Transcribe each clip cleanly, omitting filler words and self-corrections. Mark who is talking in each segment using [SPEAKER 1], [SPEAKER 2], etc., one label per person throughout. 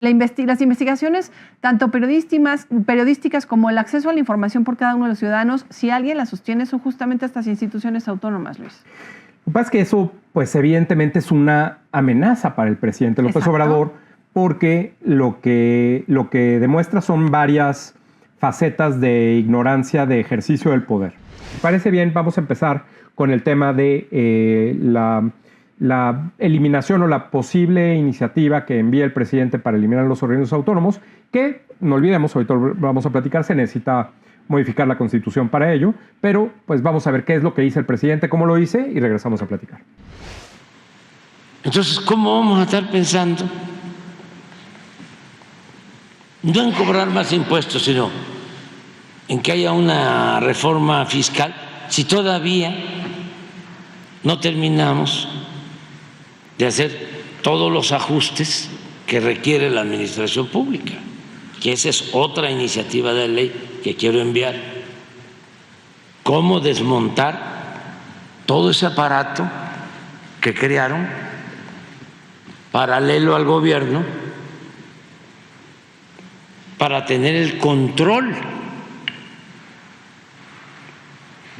[SPEAKER 1] Las investigaciones, tanto periodísticas como el acceso a la información por cada uno de los ciudadanos, si alguien las sostiene, son justamente estas instituciones autónomas, Luis.
[SPEAKER 2] Lo que pasa es que eso, pues evidentemente es una amenaza para el presidente López Obrador, porque lo que demuestra son varias facetas de ignorancia de ejercicio del poder. Me parece bien, vamos a empezar con el tema de la eliminación o la posible iniciativa que envía el presidente para eliminar los organismos autónomos, que, no olvidemos, ahorita vamos a platicar, se necesita modificar la Constitución para ello, pero pues vamos a ver qué es lo que dice el presidente, cómo lo dice, y regresamos a platicar.
[SPEAKER 3] Entonces, ¿cómo vamos a estar pensando no en cobrar más impuestos, sino en que haya una reforma fiscal, si todavía no terminamos de hacer todos los ajustes que requiere la administración pública? Que esa es otra iniciativa de ley que quiero enviar. Cómo desmontar todo ese aparato que crearon paralelo al gobierno para tener el control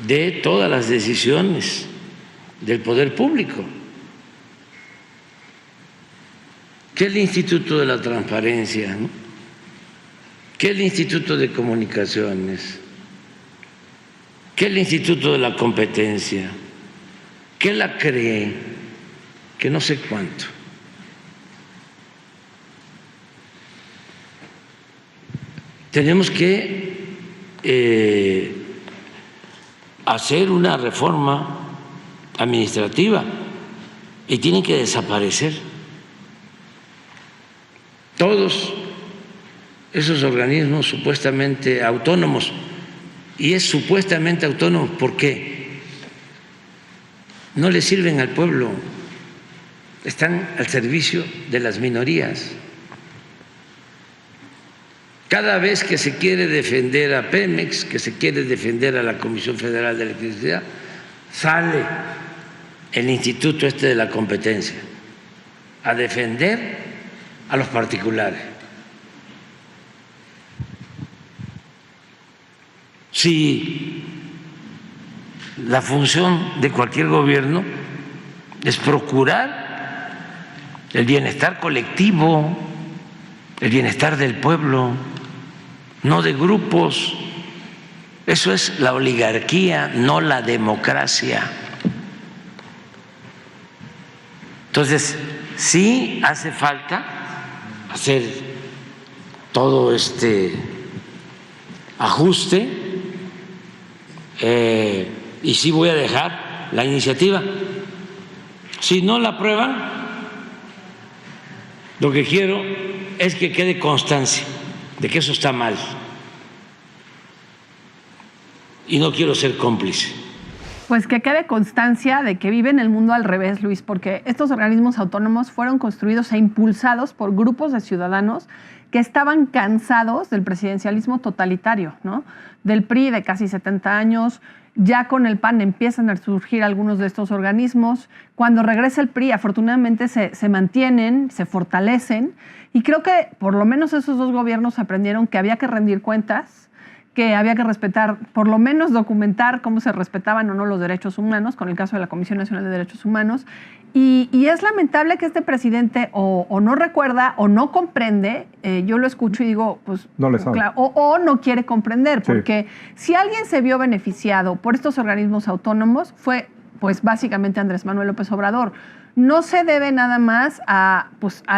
[SPEAKER 3] de todas las decisiones del poder público. ¿Qué es el Instituto de la Transparencia, ¿no? ¿Qué es el Instituto de Comunicaciones? ¿Qué es el Instituto de la Competencia? ¿Qué la cree? Que no sé cuánto. Tenemos que hacer una reforma administrativa y tienen que desaparecer todos esos organismos supuestamente autónomos. Y es supuestamente autónomo porque no le sirven al pueblo, están al servicio de las minorías. Cada vez que se quiere defender a Pemex, que se quiere defender a la Comisión Federal de Electricidad, sale el Instituto de la Competencia a defender a los particulares. Si la función de cualquier gobierno es procurar el bienestar colectivo, el bienestar del pueblo, no de grupos, eso es la oligarquía, no la democracia. Entonces, sí hace falta hacer todo este ajuste. Y sí voy a dejar la iniciativa. Si no la aprueban, lo que quiero es que quede constancia de que eso está mal. Y no quiero ser cómplice.
[SPEAKER 1] Pues que quede constancia de que vive en el mundo al revés, Luis, porque estos organismos autónomos fueron construidos e impulsados por grupos de ciudadanos que estaban cansados del presidencialismo totalitario, ¿no? Del PRI de casi 70 años, ya con el PAN empiezan a surgir algunos de estos organismos. Cuando regresa el PRI, afortunadamente se mantienen, se fortalecen, y creo que por lo menos esos dos gobiernos aprendieron que había que rendir cuentas, que había que respetar, por lo menos documentar cómo se respetaban o no los derechos humanos, con el caso de la Comisión Nacional de Derechos Humanos. Y es lamentable que este presidente o no recuerda o no comprende, yo lo escucho y digo, pues
[SPEAKER 2] no le sabe.
[SPEAKER 1] Claro, o no quiere comprender, porque si alguien se vio beneficiado por estos organismos autónomos fue pues básicamente Andrés Manuel López Obrador. No se debe nada más a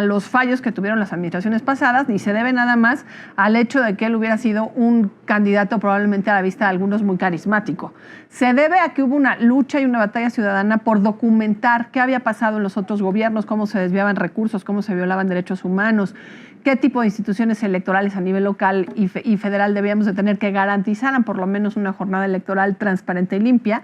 [SPEAKER 1] los fallos que tuvieron las administraciones pasadas, ni se debe nada más al hecho de que él hubiera sido un candidato probablemente a la vista de algunos muy carismático. Se debe a que hubo una lucha y una batalla ciudadana por documentar qué había pasado en los otros gobiernos, cómo se desviaban recursos, cómo se violaban derechos humanos, qué tipo de instituciones electorales a nivel local y federal debíamos de tener que garantizaran por lo menos una jornada electoral transparente y limpia.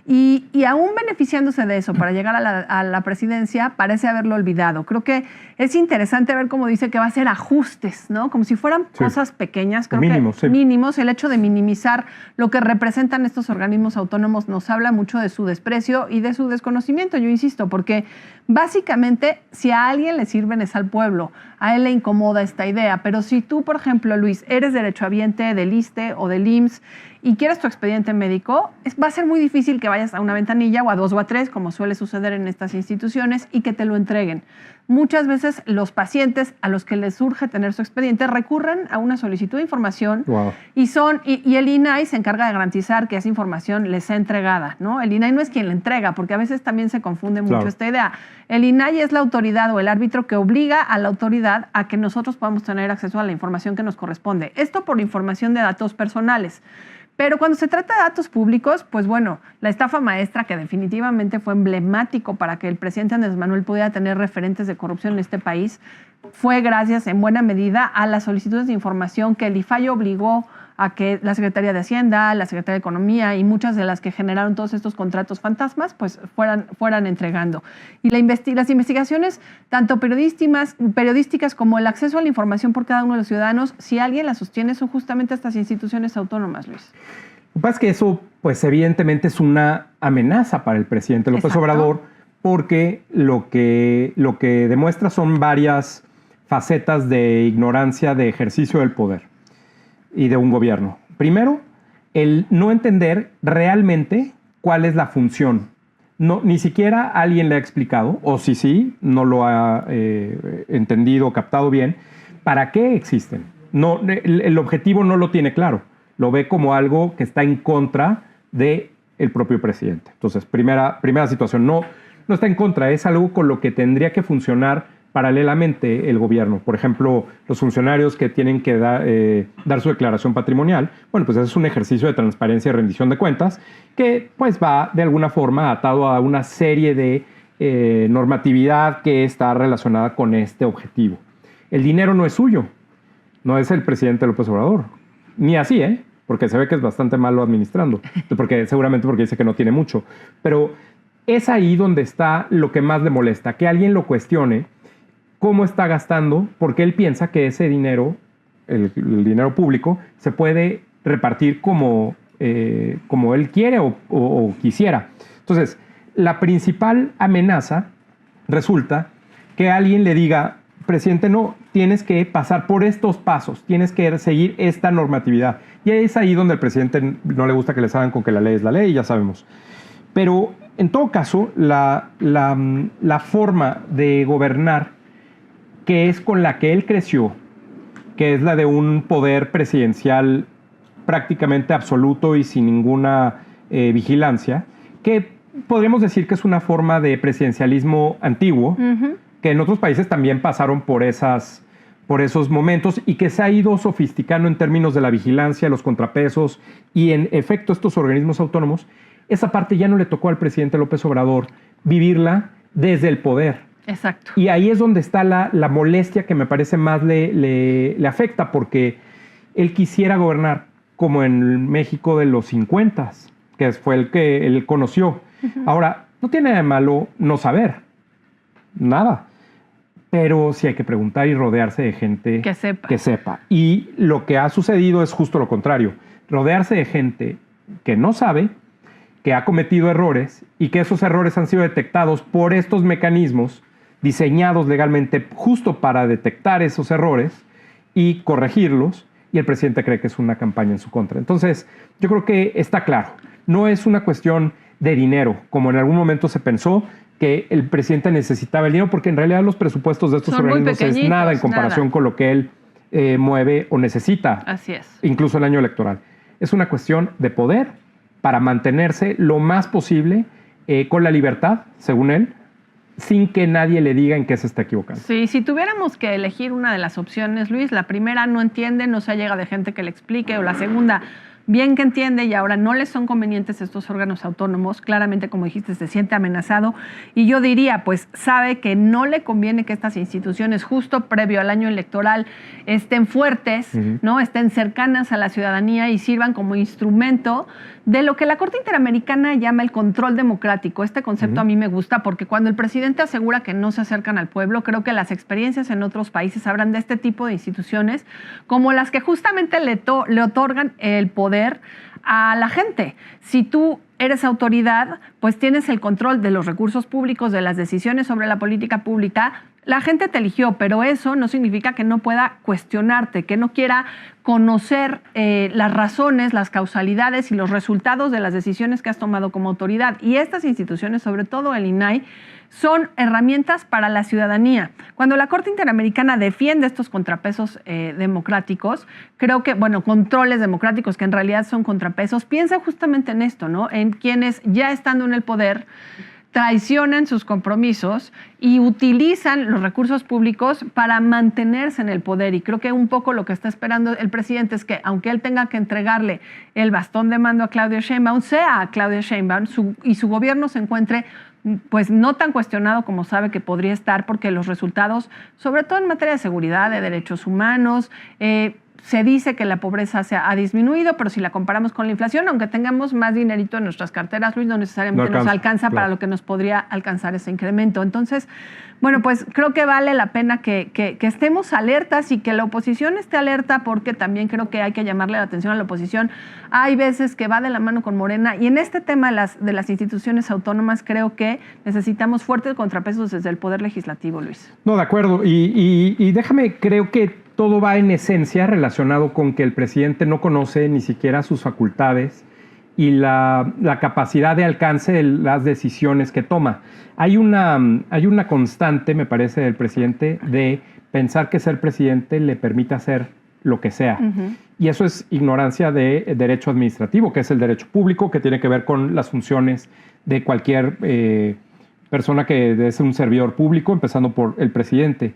[SPEAKER 1] Y aún beneficiándose de eso para llegar a la presidencia, parece haberlo olvidado. Creo que es interesante ver cómo dice que va a hacer ajustes, ¿no? Como si fueran cosas pequeñas. Creo
[SPEAKER 2] mínimos,
[SPEAKER 1] que mínimos. El hecho de minimizar lo que representan estos organismos autónomos nos habla mucho de su desprecio y de su desconocimiento, yo insisto, porque básicamente si a alguien le sirven es al pueblo. A él le incomoda esta idea. Pero si tú, por ejemplo, Luis, eres derechohabiente del ISSSTE o del IMSS y quieres tu expediente médico, va a ser muy difícil que vayas a una ventanilla o a 2 o a 3, como suele suceder en estas instituciones, y que te lo entreguen. Muchas veces los pacientes a los que les surge tener su expediente recurren a una solicitud de información y el INAI se encarga de garantizar que esa información les sea entregada, ¿no? El INAI no es quien la entrega, porque a veces también se confunde mucho esta idea. El INAI es la autoridad o el árbitro que obliga a la autoridad a que nosotros podamos tener acceso a la información que nos corresponde. Esto por información de datos personales. Pero cuando se trata de datos públicos, pues bueno, la estafa maestra, que definitivamente fue emblemático para que el presidente Andrés Manuel pudiera tener referentes de corrupción en este país, fue gracias en buena medida a las solicitudes de información que el IFAI obligó a que la Secretaría de Hacienda, la Secretaría de Economía y muchas de las que generaron todos estos contratos fantasmas, pues fueran entregando. Y las investigaciones, tanto periodísticas como el acceso a la información por cada uno de los ciudadanos, si alguien las sostiene, son justamente estas instituciones autónomas, Luis.
[SPEAKER 2] Lo que pasa es que eso, pues evidentemente es una amenaza para el presidente López Obrador, porque lo que demuestra son varias facetas de ignorancia de ejercicio del poder y de un gobierno. Primero, el no entender realmente cuál es la función. No, ni siquiera alguien le ha explicado, o sí, no lo ha entendido, captado bien, para qué existen. No, el objetivo no lo tiene claro. Lo ve como algo que está en contra del propio presidente. Entonces, primera situación, no está en contra, es algo con lo que tendría que funcionar paralelamente el gobierno. Por ejemplo, los funcionarios que tienen que dar su declaración patrimonial, bueno, pues es un ejercicio de transparencia y rendición de cuentas que pues va de alguna forma atado a una serie de normatividad que está relacionada con este objetivo. El dinero no es suyo, no es el presidente López Obrador, ni así, porque se ve que es bastante malo administrando, seguramente porque dice que no tiene mucho, pero es ahí donde está lo que más le molesta, que alguien lo cuestione cómo está gastando, porque él piensa que ese dinero, el dinero público, se puede repartir como él quiere o quisiera. Entonces, la principal amenaza resulta que alguien le diga, presidente, no, tienes que pasar por estos pasos, tienes que seguir esta normatividad. Y es ahí donde al presidente no le gusta que le salgan con que la ley es la ley, ya sabemos. Pero, en todo caso, la forma de gobernar que es con la que él creció, que es la de un poder presidencial prácticamente absoluto y sin ninguna vigilancia, que podríamos decir que es una forma de presidencialismo antiguo, que en otros países también pasaron por esos momentos y que se ha ido sofisticando en términos de la vigilancia, los contrapesos y en efecto estos organismos autónomos. Esa parte ya no le tocó al presidente López Obrador vivirla desde el poder.
[SPEAKER 1] Exacto.
[SPEAKER 2] Y ahí es donde está la molestia que me parece más le afecta, porque él quisiera gobernar como en México de los 50, que fue el que él conoció. Ahora, no tiene nada de malo no saber, nada. Pero sí hay que preguntar y rodearse de gente que sepa. Y lo que ha sucedido es justo lo contrario. Rodearse de gente que no sabe, que ha cometido errores y que esos errores han sido detectados por estos mecanismos diseñados legalmente justo para detectar esos errores y corregirlos, y el presidente cree que es una campaña en su contra. Entonces, yo creo que está claro, no es una cuestión de dinero, como en algún momento se pensó que el presidente necesitaba el dinero, porque en realidad los presupuestos de estos organismos es nada en comparación con lo que él mueve o necesita.
[SPEAKER 1] Así es.
[SPEAKER 2] Incluso el año electoral. Es una cuestión de poder para mantenerse lo más posible con la libertad, según él, sin que nadie le diga en qué se está equivocando.
[SPEAKER 1] Sí, si tuviéramos que elegir una de las opciones, Luis, la primera no entiende, no se llega de gente que le explique, o la segunda bien que entiende y ahora no les son convenientes estos órganos autónomos, claramente, como dijiste, se siente amenazado y yo diría, pues sabe que no le conviene que estas instituciones justo previo al año electoral estén fuertes, ¿no? Estén cercanas a la ciudadanía y sirvan como instrumento de lo que la Corte Interamericana llama el control democrático. Este concepto a mí me gusta porque cuando el presidente asegura que no se acercan al pueblo, creo que las experiencias en otros países hablan de este tipo de instituciones como las que justamente le otorgan el poder a la gente. Si tú eres autoridad, pues tienes el control de los recursos públicos, de las decisiones sobre la política pública. La gente te eligió, pero eso no significa que no pueda cuestionarte, que no quiera conocer las razones, las causalidades y los resultados de las decisiones que has tomado como autoridad. Y estas instituciones, sobre todo el INAI, son herramientas para la ciudadanía. Cuando la Corte Interamericana defiende estos contrapesos democráticos, creo que, controles democráticos que en realidad son contrapesos, piensa justamente en esto, ¿no? En quienes ya estando en el poder traicionan sus compromisos y utilizan los recursos públicos para mantenerse en el poder. Y creo que un poco lo que está esperando el presidente es que, aunque él tenga que entregarle el bastón de mando a Claudia Sheinbaum, sea a Claudia Sheinbaum y su gobierno se encuentre pues no tan cuestionado como sabe que podría estar, porque los resultados, sobre todo en materia de seguridad, de derechos humanos, se dice que la pobreza ha disminuido, pero si la comparamos con la inflación, aunque tengamos más dinerito en nuestras carteras, Luis, no necesariamente nos alcanza para lo que nos podría alcanzar ese incremento. Entonces, pues creo que vale la pena que estemos alertas y que la oposición esté alerta, porque también creo que hay que llamarle la atención a la oposición. Hay veces que va de la mano con Morena y en este tema de las instituciones autónomas creo que necesitamos fuertes contrapesos desde el Poder Legislativo, Luis.
[SPEAKER 2] No, de acuerdo. Y déjame, creo que todo va en esencia relacionado con que el presidente no conoce ni siquiera sus facultades y la capacidad de alcance de las decisiones que toma. Hay una constante, me parece, del presidente de pensar que ser presidente le permite hacer lo que sea. Y eso es ignorancia de derecho administrativo, que es el derecho público, que tiene que ver con las funciones de cualquier persona que es un servidor público, empezando por el presidente.